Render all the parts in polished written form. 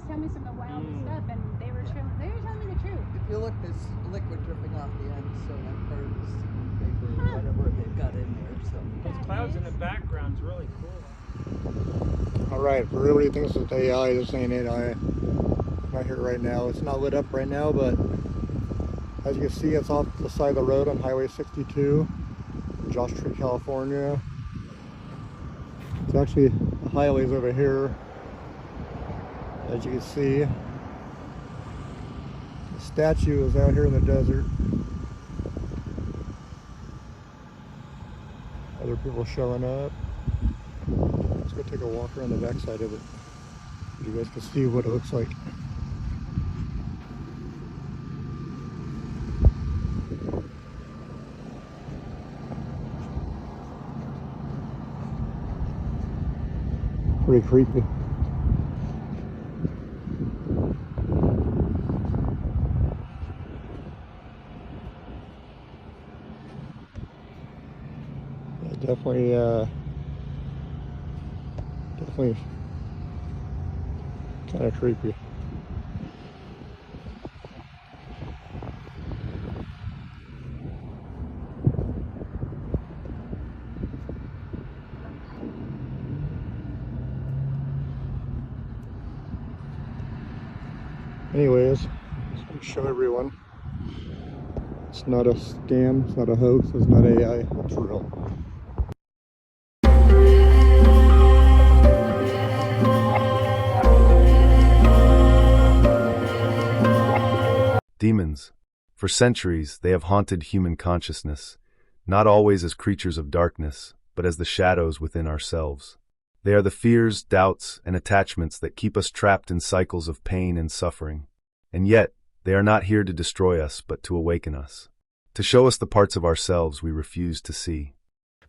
tell me some of the wildest stuff, and they were telling me the truth. If you look, there's liquid dripping off the end, so that part of this paper or whatever they've got in there. So those clouds in the background's really cool. All right, for everybody thinks it's AI, this ain't AI. I'm not here right now. It's not lit up right now, but as you can see, it's off the side of the road on Highway 62, Josh Tree, California. It's actually, the highway's over here. As you can see, the statue is out here in the desert. Other people showing up. Let's go take a walk around the backside of it. You guys can see what it looks like. Pretty creepy. Definitely kind of creepy. Anyways, just want to show everyone it's not a scam, it's not a hoax, it's not AI, it's real. Demons. For centuries, they have haunted human consciousness, not always as creatures of darkness, but as the shadows within ourselves. They are the fears, doubts, and attachments that keep us trapped in cycles of pain and suffering. And yet, they are not here to destroy us, but to awaken us, to show us the parts of ourselves we refuse to see.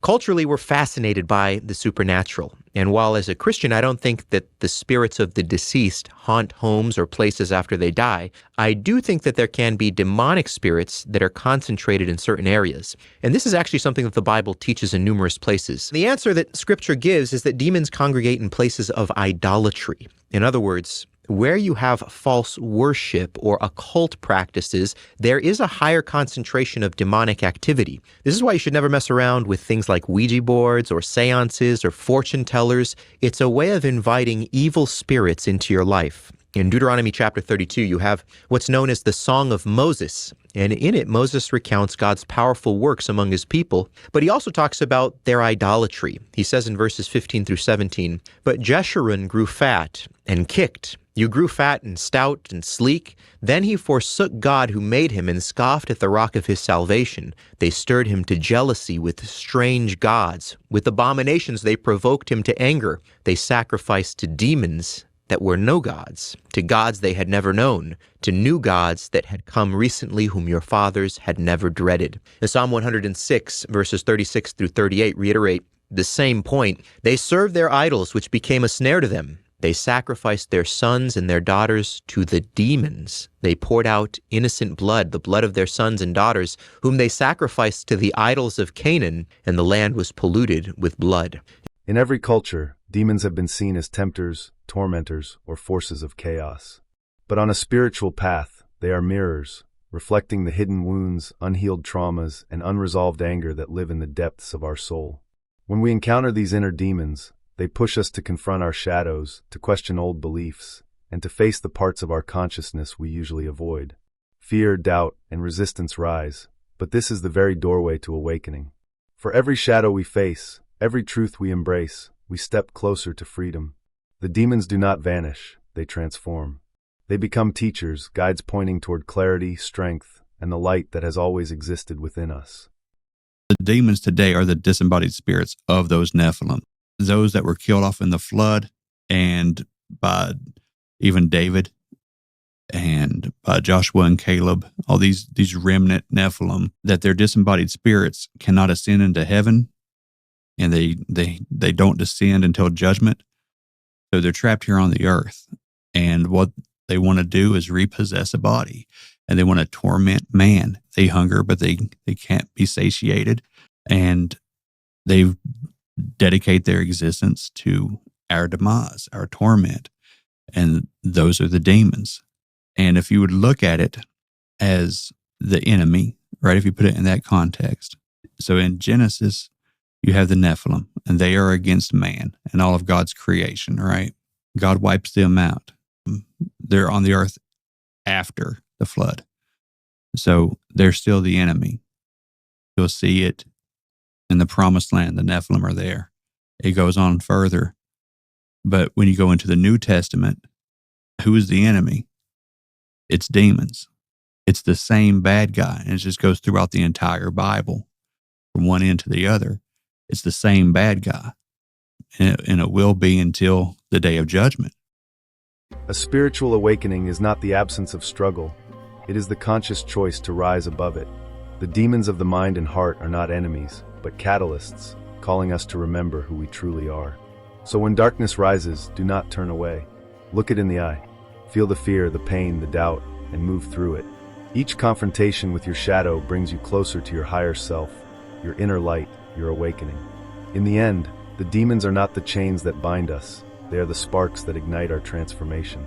Culturally, we're fascinated by the supernatural. And while as a Christian, I don't think that the spirits of the deceased haunt homes or places after they die, I do think that there can be demonic spirits that are concentrated in certain areas. And this is actually something that the Bible teaches in numerous places. The answer that Scripture gives is that demons congregate in places of idolatry. In other words, where you have false worship or occult practices, there is a higher concentration of demonic activity. This is why you should never mess around with things like Ouija boards or seances or fortune tellers. It's a way of inviting evil spirits into your life. In Deuteronomy chapter 32, you have what's known as the Song of Moses. And in it, Moses recounts God's powerful works among his people, but he also talks about their idolatry. He says in verses 15 through 17, "But Jeshurun grew fat and kicked. You grew fat and stout and sleek. Then he forsook God who made him and scoffed at the rock of his salvation. They stirred him to jealousy with strange gods. With abominations they provoked him to anger. They sacrificed to demons that were no gods, to gods they had never known, to new gods that had come recently whom your fathers had never dreaded." In Psalm 106, verses 36 through 38 reiterate the same point. They served their idols, which became a snare to them. They sacrificed their sons and their daughters to the demons. They poured out innocent blood, the blood of their sons and daughters, whom they sacrificed to the idols of Canaan, and the land was polluted with blood. In every culture, demons have been seen as tempters, tormentors, or forces of chaos. But on a spiritual path, they are mirrors, reflecting the hidden wounds, unhealed traumas, and unresolved anger that live in the depths of our soul. When we encounter these inner demons, they push us to confront our shadows, to question old beliefs, and to face the parts of our consciousness we usually avoid. Fear, doubt, and resistance rise, but this is the very doorway to awakening. For every shadow we face, every truth we embrace, we step closer to freedom. The demons do not vanish, they transform. They become teachers, guides pointing toward clarity, strength, and the light that has always existed within us. The demons today are the disembodied spirits of those Nephilim, those that were killed off in the flood, and by even David, and by Joshua and Caleb, all these remnant Nephilim, that their disembodied spirits cannot ascend into heaven, and they don't descend until judgment. So they're trapped here on the earth, and what they want to do is repossess a body, and they want to torment man. They hunger, but they can't be satiated, and they dedicate their existence to our demise, our torment. And those are the demons. And if you would look at it as the enemy, right, if you put it in that context. So in Genesis, you have the Nephilim, and they are against man and all of God's creation, right? God wipes them out. They're on the earth after the flood. So they're still the enemy. You'll see it in the promised land. The Nephilim are there. It goes on further. But when you go into the New Testament, who is the enemy? It's demons. It's the same bad guy. And it just goes throughout the entire Bible from one end to the other. It's the same bad guy. And it will be until the day of judgment. A spiritual awakening is not the absence of struggle. It is the conscious choice to rise above it. The demons of the mind and heart are not enemies, but catalysts, calling us to remember who we truly are. So when darkness rises, do not turn away. Look it in the eye. Feel the fear, the pain, the doubt, and move through it. Each confrontation with your shadow brings you closer to your higher self, your inner light, your awakening. In the end, the demons are not the chains that bind us. They are the sparks that ignite our transformation.